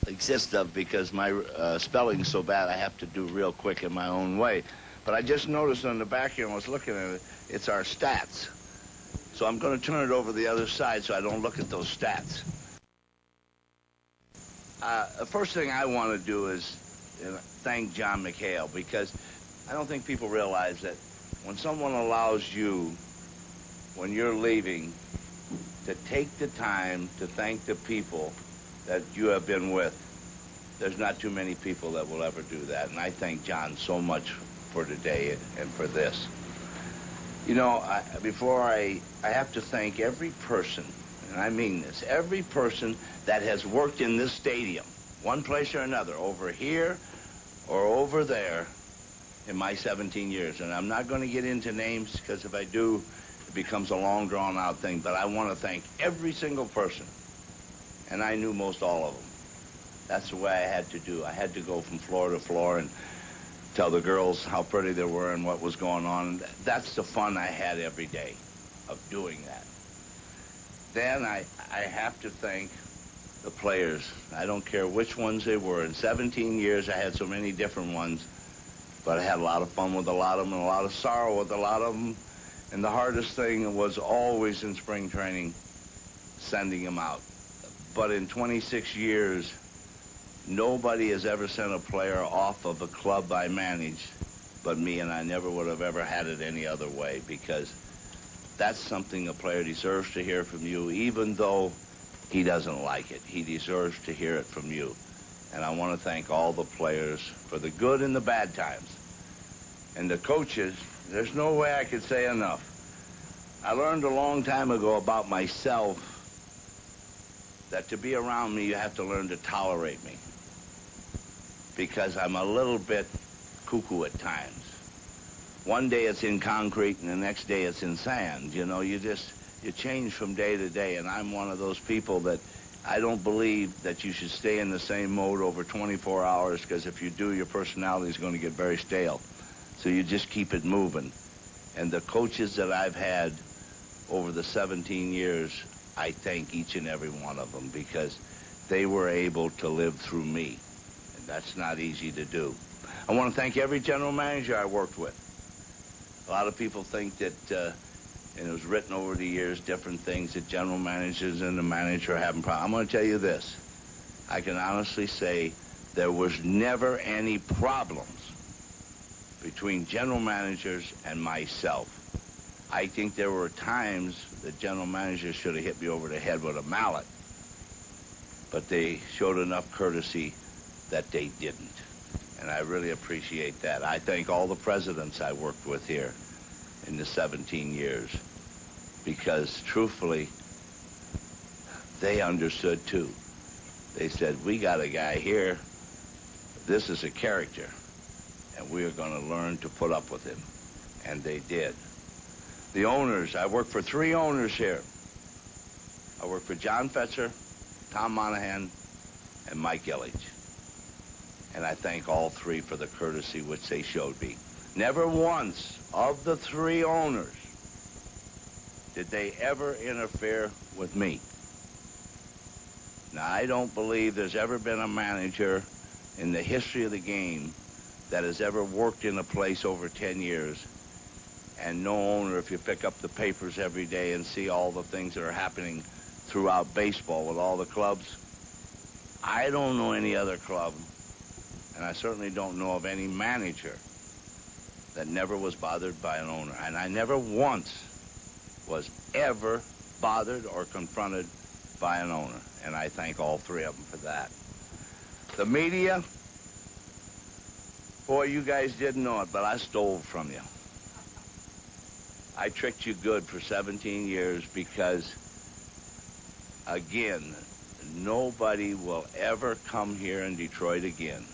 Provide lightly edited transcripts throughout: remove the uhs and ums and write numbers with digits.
exist of because my spelling's so bad I have to do real quick in my own way. But I just noticed on the back here, and I was looking at it, it's our stats. So I'm going to turn it over the other side so I don't look at those stats. The first thing I want to do is thank John McHale, because I don't think people realize that when someone allows you, when you're leaving, to take the time to thank the people that you have been with, there's not too many people that will ever do that. And I thank John so much for today and for this. You know, before I have to thank every person, and I mean this, every person that has worked in this stadium, one place or another, over here or over there, in my 17 years. And I'm not going to get into names, because if I do, it becomes a long, drawn-out thing. But I want to thank every single person. And I knew most all of them. That's the way I had to do. I had to go from floor to floor and tell the girls how pretty they were and what was going on. That's the fun I had every day of doing that. Then I have to thank the players. I don't care which ones they were. In 17 years, I had so many different ones, but I had a lot of fun with a lot of them and a lot of sorrow with a lot of them. And the hardest thing was always in spring training, sending them out. But in 26 years, nobody has ever sent a player off of a club I managed but me, and I never would have ever had it any other way, because that's something a player deserves to hear from you, even though he doesn't like it. He deserves to hear it from you. And I want to thank all the players for the good and the bad times. And the coaches, there's no way I could say enough. I learned a long time ago about myself that to be around me, you have to learn to tolerate me, because I'm a little bit cuckoo at times. One day it's in concrete and the next day it's in sand. You know, you change from day to day, and I'm one of those people that I don't believe that you should stay in the same mode over 24 hours, because if you do, your personality is going to get very stale. So you just keep it moving. And the coaches that I've had over the 17 years, I thank each and every one of them, because they were able to live through me. And that's not easy to do. I want to thank every general manager I worked with. A lot of people think that, and it was written over the years, different things that general managers and the manager are having problems. I'm going to tell you this. I can honestly say there was never any problems between general managers and myself. I think there were times that general managers should have hit me over the head with a mallet, but they showed enough courtesy that they didn't. And I really appreciate that. I thank all the presidents I worked with here in the 17 years, because truthfully, they understood too. They said, we got a guy here, this is a character, and we are going to learn to put up with him. And they did. The owners, I worked for 3 owners here. I worked for John Fetzer, Tom Monahan, and Mike Ilitch. And I thank all 3 for the courtesy which they showed me. Never once of the 3 owners did they ever interfere with me. Now, I don't believe there's ever been a manager in the history of the game that has ever worked in a place over 10 years, and no owner, if you pick up the papers every day and see all the things that are happening throughout baseball with all the clubs, I don't know any other club, and I certainly don't know of any manager that never was bothered by an owner. And I never once was ever bothered or confronted by an owner. And I thank all 3 of them for that. The media, boy, you guys didn't know it, but I stole from you. I tricked you good for 17 years because, again, nobody will ever come here in Detroit again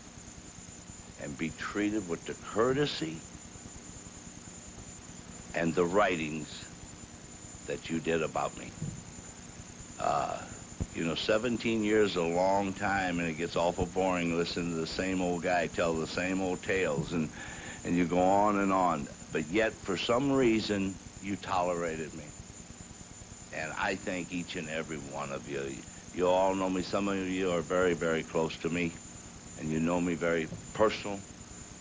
and be treated with the courtesy and the writings that you did about me. You know, 17 years is a long time, and it gets awful boring listening to the same old guy tell the same old tales, and you go on and on. But yet, for some reason, you tolerated me. And I thank each and every one of you. You all know me. Some of you are very, very close to me, and you know me very personal.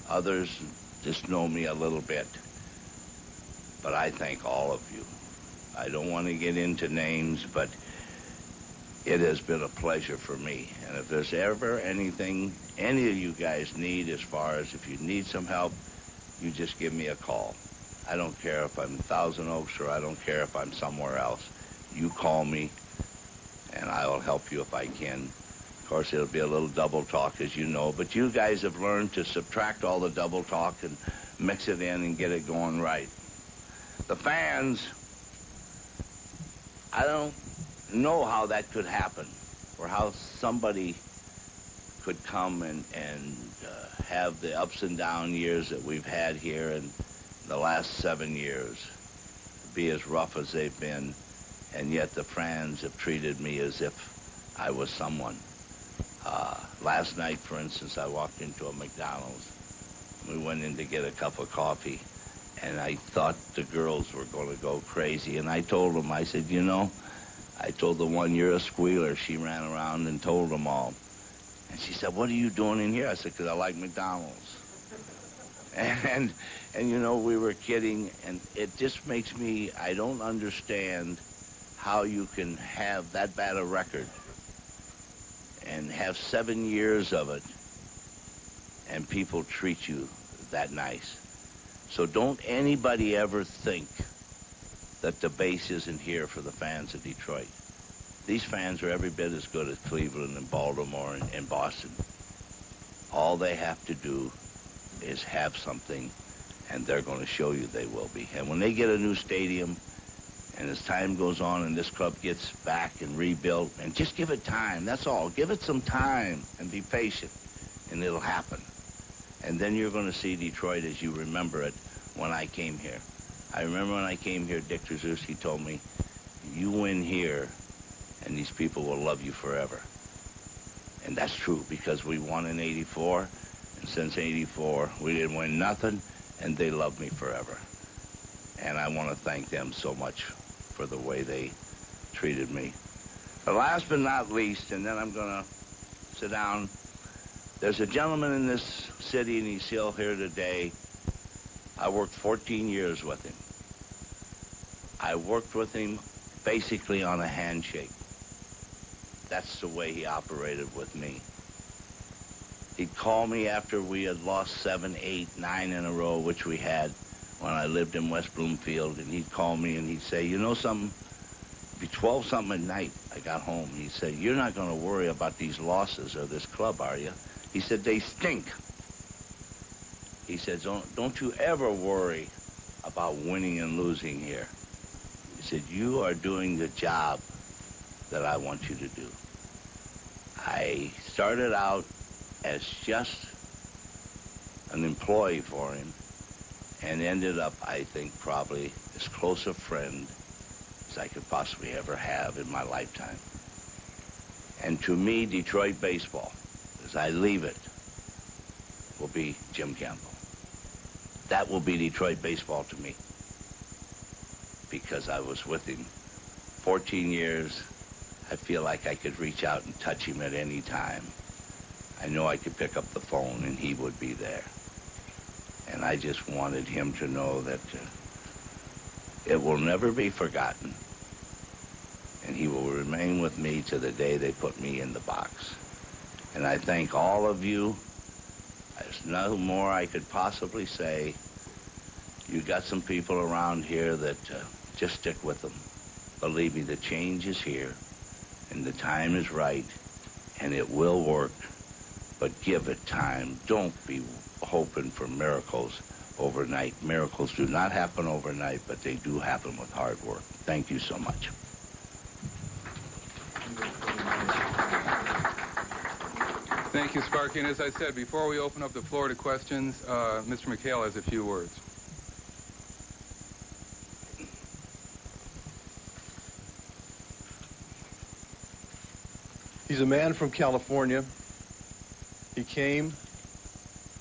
Others just know me a little bit. But I thank all of you. I don't want to get into names, but it has been a pleasure for me. And if there's ever anything any of you guys need, as far as if you need some help, you just give me a call. I don't care if I'm in Thousand Oaks or I don't care if I'm somewhere else. You call me, and I will help you if I can. Of course, it'll be a little double talk, as you know, but you guys have learned to subtract all the double talk and mix it in and get it going right. The fans, I don't know how that could happen, or how somebody could come and have the ups and down years that we've had here in the last 7 years be as rough as they've been, and yet the fans have treated me as if I was someone. Last night, for instance, I walked into a McDonald's. We went in to get a cup of coffee, and I thought the girls were going to go crazy, and I told them, I said, you know, I told the one, you're a squealer. She ran around and told them all. And she said, what are you doing in here? I said, because I like McDonald's. And you know, we were kidding, and it just makes me, I don't understand how you can have that bad a record and have 7 years of it and people treat you that nice. So don't anybody ever think that the base isn't here for the fans of Detroit. These fans are every bit as good as Cleveland and Baltimore and Boston. All they have to do is have something, and they're going to show you they will be. And when they get a new stadium, and as time goes on and this club gets back and rebuilt, and just give it time, that's all. Give it some time and be patient, and it'll happen. And then you're going to see Detroit as you remember it when I came here. I remember when I came here, Dick Trzeski told me, you win here, and these people will love you forever. And that's true, because we won in '84, and since '84, we didn't win nothing, and they love me forever. And I want to thank them so much for the way they treated me. But last but not least, and then I'm going to sit down, there's a gentleman in this city, and he's still here today. I worked 14 years with him. I worked with him basically on a handshake. That's the way he operated with me. He'd call me after we had lost 7, 8, 9 in a row, which we had when I lived in West Bloomfield, and he'd call me and he'd say, you know something, it'd be 12-something at night, I got home. He said, you're not going to worry about these losses of this club, are you? He said, they stink. He said, don't you ever worry about winning and losing here. He said, you are doing the job that I want you to do. I started out as just an employee for him, and ended up, I think, probably as close a friend as I could possibly ever have in my lifetime. And to me, Detroit baseball, as I leave it, will be Jim Campbell. That will be Detroit baseball to me, because I was with him 14 years. I feel like I could reach out and touch him at any time. I know I could pick up the phone and he would be there. And I just wanted him to know that it will never be forgotten. And he will remain with me to the day they put me in the box. And I thank all of you. There's no more I could possibly say. You got some people around here that just stick with them. Believe me, the change is here, and the time is right, and it will work. But give it time. Don't be hoping for miracles overnight. Miracles do not happen overnight, but they do happen with hard work. Thank you so much. Thank you, Sparky. And as I said, before we open up the floor to questions, Mr. McHale has a few words. He's a man from California. He came,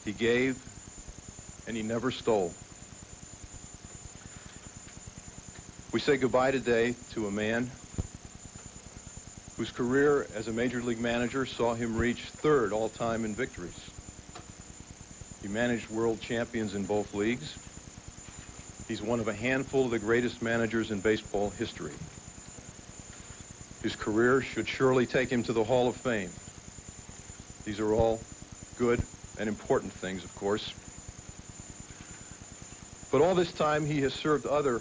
he gave, and he never stole. We say goodbye today to a man whose career as a major league manager saw him reach third all-time in victories. He managed world champions in both leagues. He's one of a handful of the greatest managers in baseball history. His career should surely take him to the Hall of Fame. These are all good and important things, of course. But all this time, he has served other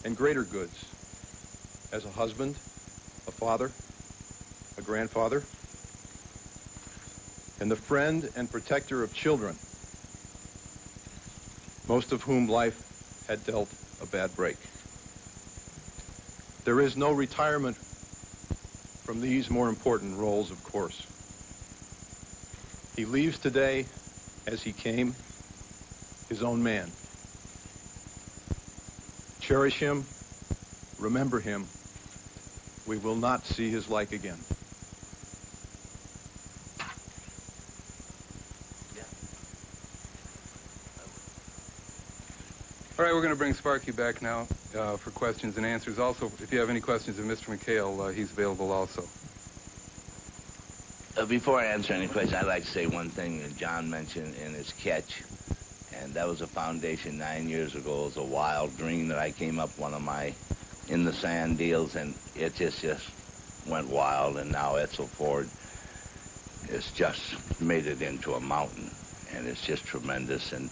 and greater goods as a husband, a father, a grandfather, and the friend and protector of children, most of whom life had dealt a bad break. There is no retirement from these more important roles, of course. He leaves today as he came, his own man. Cherish him, remember him. We will not see his like again. All right, we're going to bring Sparky back now for questions and answers. Also, if you have any questions of Mr. McHale, he's available also. Before I answer any questions, I'd like to say one thing that John mentioned in his catch, and that was a foundation 9 years ago. It was a wild dream that I came up one of my in the sand deals, and it just went wild, and now Edsel Ford has just made it into a mountain, and it's just tremendous. And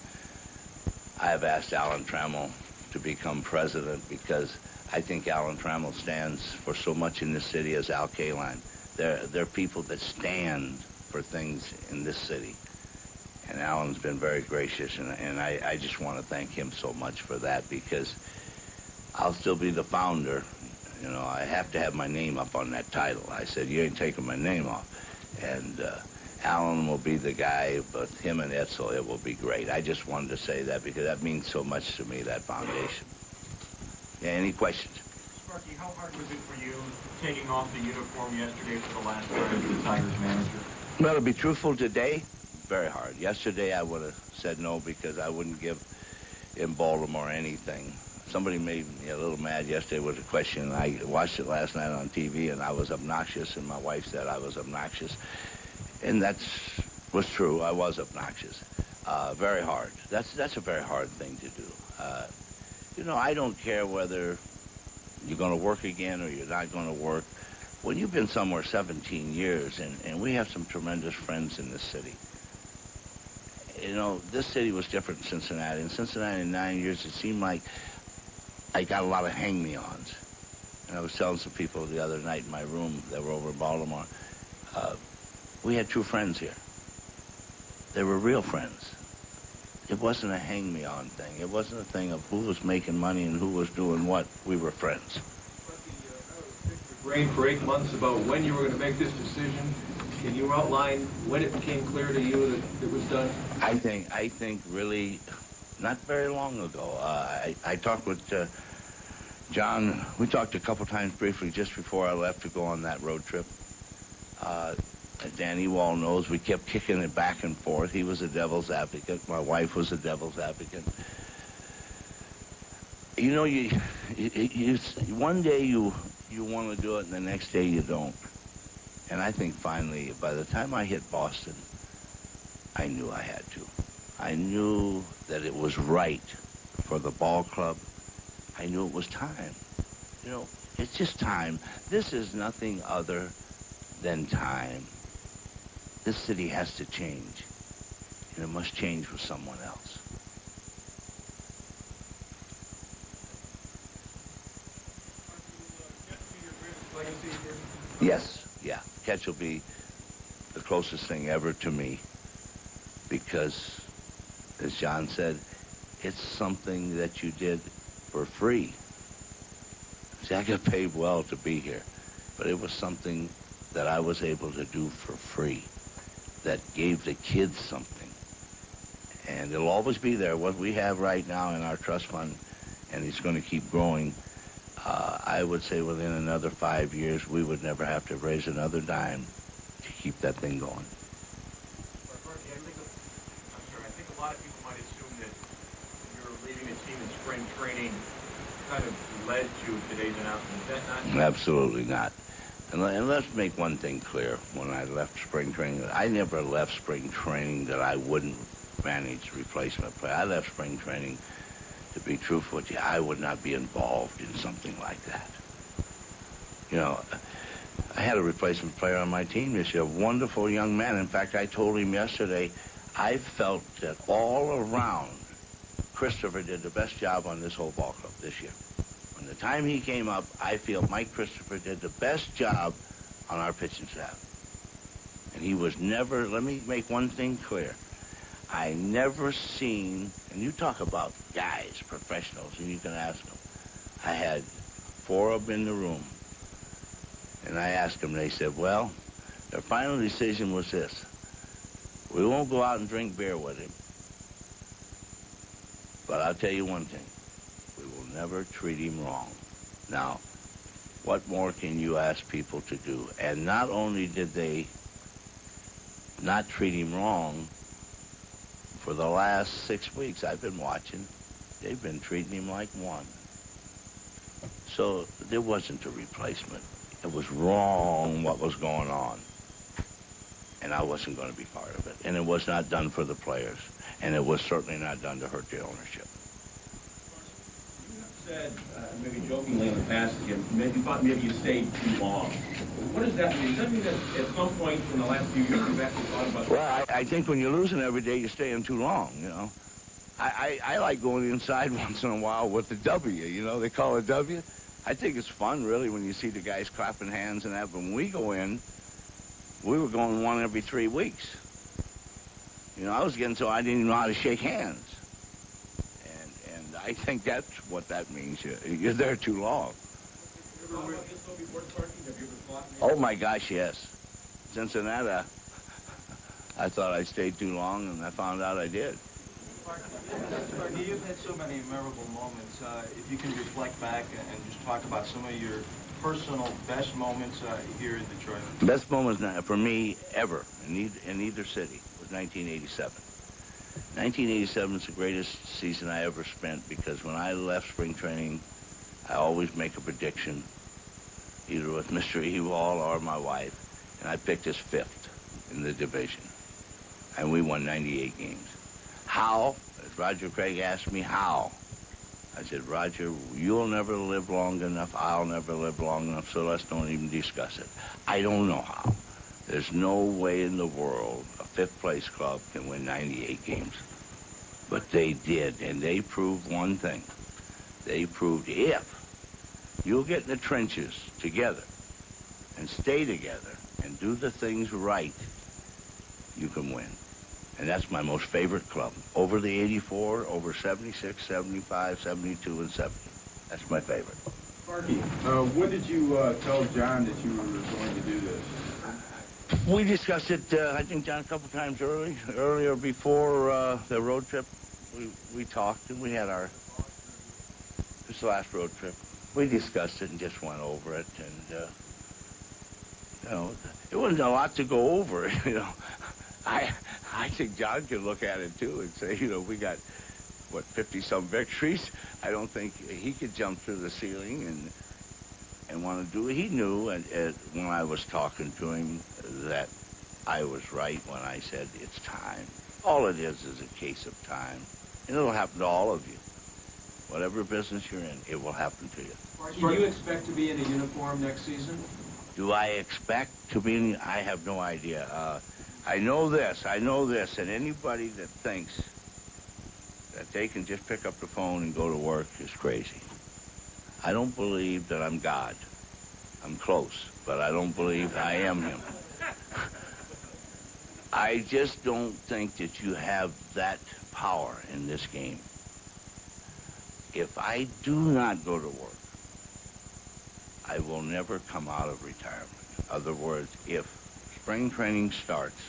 I have asked Alan Trammell to become president because I think Alan Trammell stands for so much in this city as Al Kaline. They're people that stand for things in this city. And Alan's been very gracious, and I just want to thank him so much for that, because I'll still be the founder. You know, I have to have my name up on that title. I said, you ain't taking my name off. And Alan will be the guy, but him and Edsel, it will be great. I just wanted to say that because that means so much to me, that foundation. Yeah, any questions? Sparky, how hard was it for you taking off the uniform yesterday for the last time as the Tigers manager? Well, to be truthful, today, very hard. Yesterday, I would have said no because I wouldn't give in Baltimore anything. Somebody made me a little mad yesterday with a question, and I watched it last night on TV, and I was obnoxious, and my wife said I was obnoxious. And that was true. I was obnoxious. Very hard. That's a very hard thing to do. You know, I don't care whether you're going to work again or you're not going to work. When you've been somewhere 17 years, and we have some tremendous friends in this city. You know, this city was different in Cincinnati. In Cincinnati, in 9 years, it seemed like I got a lot of hang-me-ons. And I was telling some people the other night in my room that were over in Baltimore, we had true friends here. They were real friends. It wasn't a hang-me-on thing. It wasn't a thing of who was making money and who was doing what. We were friends. Brain for 8 months about when you were going to make this decision. Can you outline when it became clear to you that it was done? I think really not very long ago. I talked with John. We talked a couple times briefly just before I left to go on that road trip. As Danny Wall knows, we kept kicking it back and forth. He was a devil's advocate. My wife was a devil's advocate. You know, you one day you want to do it, and the next day you don't. And I think finally, by the time I hit Boston, I knew I had to. I knew that it was right for the ball club. I knew it was time. You know, it's just time. This is nothing other than time. This city has to change, and it must change with someone else. Yes, yeah. Catch will be the closest thing ever to me because, as John said, it's something that you did for free. See, I got paid well to be here, but it was something that I was able to do for free that gave the kids something. And it'll always be there. What we have right now in our trust fund, and it's going to keep growing, I would say within another 5 years, we would never have to raise another dime to keep that thing going. I think a lot of people might assume that you're leaving the team in spring training kind of led to today's announcement. Is that not? Absolutely not. And let's make one thing clear. When I left spring training, I never left spring training that I wouldn't manage replacement play. I left spring training, to be truthful with you, I would not be involved in something like that. You know, I had a replacement player on my team this year, a wonderful young man. In fact, I told him yesterday, I felt that all around, Christopher did the best job on this whole ball club this year. From the time he came up, I feel Mike Christopher did the best job on our pitching staff. And he was never, let me make one thing clear, I never seen, and you talk about guys, professionals, and you can ask them. I had 4 of them in the room, and I asked them, they said, well, their final decision was this. We won't go out and drink beer with him, but I'll tell you one thing. We will never treat him wrong. Now, what more can you ask people to do? And not only did they not treat him wrong, for the last 6 weeks I've been watching, they've been treating him like one. So there wasn't a replacement. It was wrong what was going on. And I wasn't going to be part of it. And it was not done for the players. And it was certainly not done to hurt the ownership. You have said, maybe jokingly in the past, that you thought maybe you stayed too long. What does that mean? Does that mean that at some point in the last few years you've actually thought about... Well, I think when you're losing every day, you're staying too long, you know. I like going inside once in a while with the W, you know, they call it W. I think it's fun, really, when you see the guys clapping hands and that. But when we go in, we were going one every 3 weeks. You know, I was getting so I didn't even know how to shake hands. And I think that's what that means. You're there too long. Oh, my gosh, yes. Cincinnati, I thought I stayed too long, and I found out I did. Sparky, you've had so many memorable moments. If you can reflect back and just talk about some of your personal best moments here in Detroit. Best moments for me ever in either city was 1987. 1987 is the greatest season I ever spent because when I left spring training, I always make a prediction, either with Mr. Ewald or my wife, and I picked us 5th in the division. And we won 98 games. How? As Roger Craig asked me, how? I said, Roger, you'll never live long enough. I'll never live long enough, so let's don't even discuss it. I don't know how. There's no way in the world a 5th-place club can win 98 games. But they did, and they proved one thing. They proved if you'll get in the trenches together and stay together and do the things right, you can win. And that's my most favorite club. Over the 84, over 76, 75, 72, and 70. That's my favorite. Sparky, when did you tell John that you were going to do this? We discussed it, I think, John, a couple times earlier before the road trip. We talked, and we had this last road trip. We discussed it and just went over it, and, you know, it wasn't a lot to go over, you know. I think John could look at it, too, and say, you know, we got, what, 50-some victories. I don't think he could jump through the ceiling and want to do it. He knew when I was talking to him that I was right when I said it's time. All it is a case of time, and it'll happen to all of you. Whatever business you're in, it will happen to you. Do you expect to be in a uniform next season? Do I expect to be in? I have no idea. I know this, and anybody that thinks that they can just pick up the phone and go to work is crazy. I don't believe that I'm God. I'm close, but I don't believe I am him. I just don't think that you have that power in this game. If I do not go to work, I will never come out of retirement. In other words, if spring training starts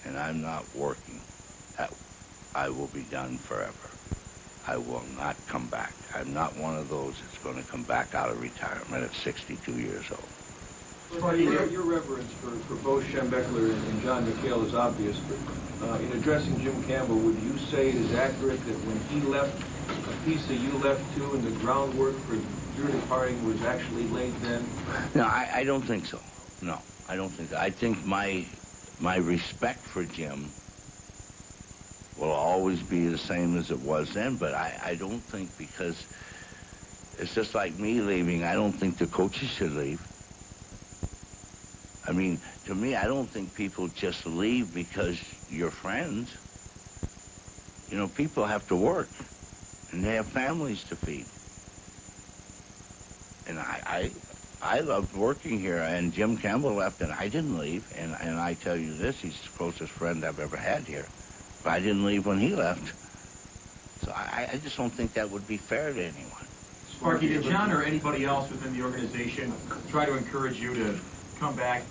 and I'm not working, I will be done forever. I will not come back. I'm not one of those that's going to come back out of retirement at 62 years old. Sparky, your reverence for both Schembechler and John McHale is obvious, but in addressing Jim Campbell, would you say it is accurate that when he left, a piece of you left too, and the groundwork for your departing was actually late then? No, I don't think so. No, I don't think so. I think my respect for Jim will always be the same as it was then, but I don't think, because it's just like me leaving, I don't think the coaches should leave. I mean, to me, I don't think people just leave because you're friends. You know, people have to work, and they have families to feed. And I loved working here, and Jim Campbell left, and I didn't leave. And I tell you this, he's the closest friend I've ever had here. But I didn't leave when he left. So I just don't think that would be fair to anyone. Sparky, did John or anybody else within the organization try to encourage you to come back?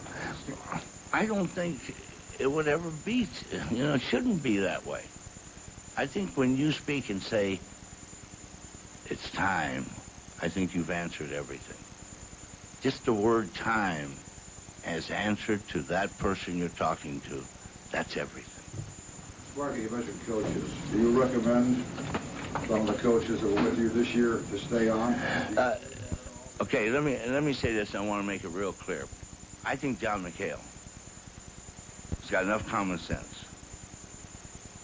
I don't think it would ever be, you know, it shouldn't be that way. I think when you speak and say, it's time, I think you've answered everything. Just the word time as answered to that person you're talking to, that's everything. Sparky, you mentioned coaches. Do you recommend some of the coaches that were with you this year to stay on? Okay, let me say this. I want to make it real clear. I think John McHale has got enough common sense,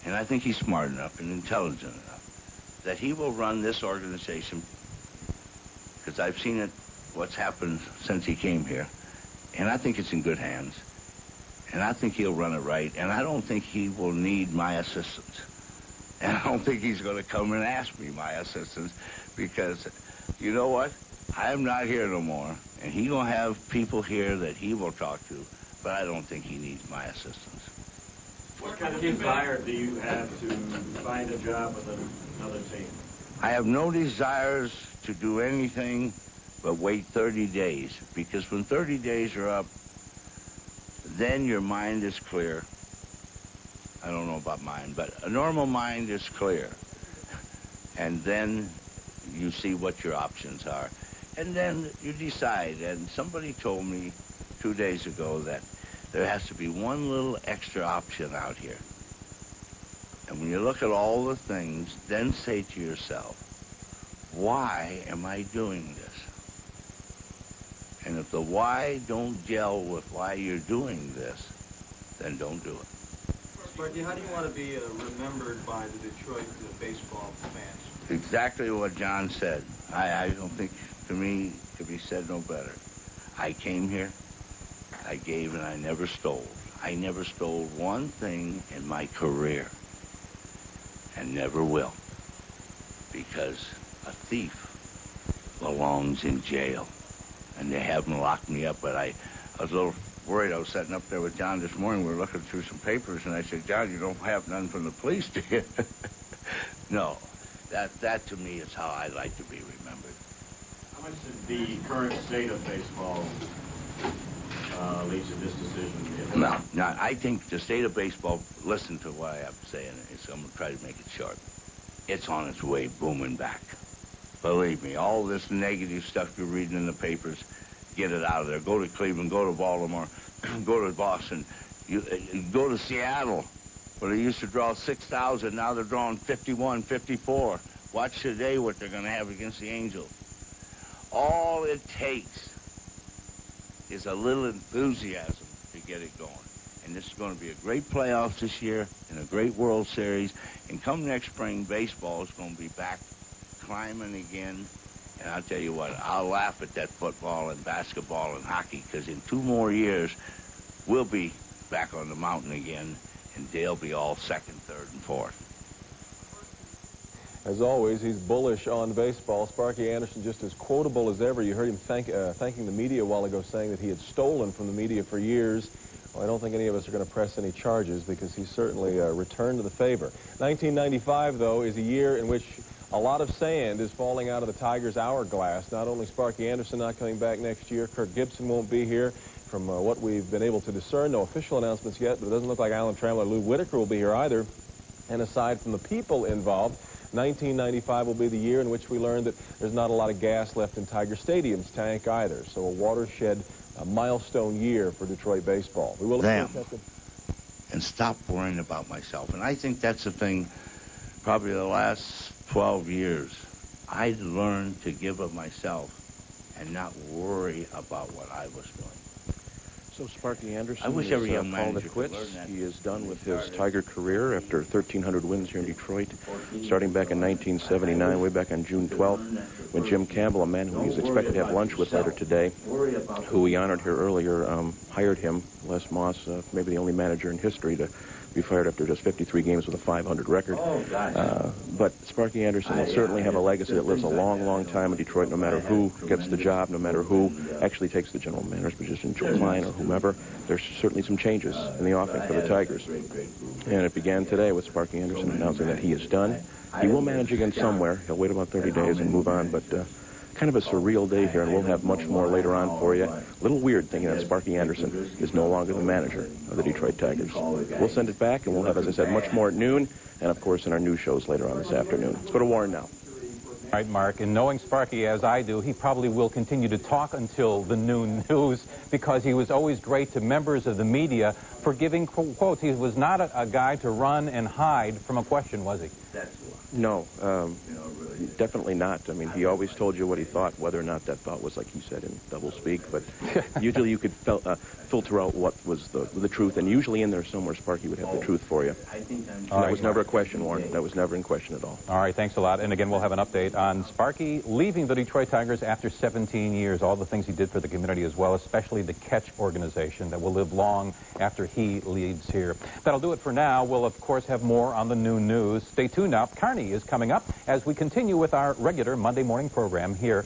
and I think he's smart enough and intelligent enough that he will run this organization, because I've seen it, what's happened since he came here, and I think it's in good hands, and I think he'll run it right, and I don't think he will need my assistance, and I don't think he's going to come and ask me my assistance, because you know what? I'm not here no more, and he's going to have people here that he will talk to, but I don't think he needs my assistance. What kind of desire do you have to find a job with another team? I have no desires to do anything but wait 30 days, because when 30 days are up, then your mind is clear. I don't know about mine, but a normal mind is clear. And then you see what your options are. And then you decide. And somebody told me 2 days ago that there has to be one little extra option out here. And when you look at all the things, then say to yourself, why am I doing this? And if the why don't gel with why you're doing this, then don't do it. Sparky, how do you want to be remembered by the Detroit baseball fans? Exactly what John said. I don't think, to me, could be said no better. I came here, I gave, and I never stole. I never stole one thing in my career, and never will, because a thief belongs in jail, and they haven't locked me up. But I was a little worried. I was sitting up there with John this morning. We were looking through some papers, and I said, John, you don't have none from the police, do you? No. That to me is how I like to be remembered. How much did the current state of baseball lead to this decision? No, I think the state of baseball, listen to what I have to say, and I'm going to try to make it short. It's on its way booming back. Believe me, all this negative stuff you're reading in the papers, get it out of there. Go to Cleveland, go to Baltimore, go to Boston, you go to Seattle, where they used to draw 6,000, now they're drawing 51, 54. Watch today what they're going to have against the Angels. All it takes is a little enthusiasm to get it going. And this is going to be a great playoffs this year and a great World Series. And come next spring, baseball is going to be back climbing again. And I'll tell you what, I'll laugh at that football and basketball and hockey, because in 2 more years, we'll be back on the mountain again, and they'll be all second, third, and fourth. As always, he's bullish on baseball. Sparky Anderson, just as quotable as ever. You heard him thanking the media a while ago, saying that he had stolen from the media for years. Well, I don't think any of us are going to press any charges, because he certainly returned to the favor. 1995, though, is a year in which a lot of sand is falling out of the Tigers' hourglass. Not only Sparky Anderson not coming back next year, Kirk Gibson won't be here. From what we've been able to discern, no official announcements yet, but it doesn't look like Alan Trammell or Lou Whitaker will be here either. And aside from the people involved, 1995 will be the year in which we learned that there's not a lot of gas left in Tiger Stadium's tank either. So a watershed, a milestone year for Detroit baseball. We will and stop worrying about myself. And I think that's the thing, probably the last 12 years, I learned to give of myself and not worry about what I was doing. So Sparky Anderson I wish every young called manager it could quits. learn that. He is done with his Tiger career after 1,300 wins here in Detroit, starting back in 1979, way back on June 12th, when Jim Campbell, a man who he's expected to have lunch with later today, who we honored here earlier, hired him, Les Moss, maybe the only manager in history to be fired after just 53 games with a 500 record. But Sparky Anderson will certainly have a legacy that lives a long, long time in Detroit, no matter who gets the job, no matter who actually takes the general manager's position, Joe Klein or whomever. There's certainly some changes in the offing for the Tigers. And it began today with Sparky Anderson announcing that he is done. He will manage again somewhere. He'll wait about 30 days and move on, but kind of a surreal day here, and we'll have much more later on for you. A little weird thinking that Sparky Anderson is no longer the manager of the Detroit Tigers. We'll send it back, and we'll have, as I said, much more at noon, and of course in our news shows later on this afternoon. Let's go to Warren now. All right, Mark, and knowing Sparky as I do, he probably will continue to talk until the noon news because he was always great to members of the media for giving quotes. He was not a guy to run and hide from a question, was he? No, definitely not. I mean, he always told you what he thought, whether or not that thought was, like he said, in doublespeak. But usually you could filter out what was the truth, and usually in there somewhere Sparky would have the truth for you. That was never a question, Warren. That was never in question at all. All right, thanks a lot. And again, we'll have an update on Sparky leaving the Detroit Tigers after 17 years, all the things he did for the community as well, especially the Catch organization that will live long after he leaves here. That'll do it for now. We'll, of course, have more on the noon news. Stay tuned now. Carney is coming up as we continue with our regular Monday morning program here.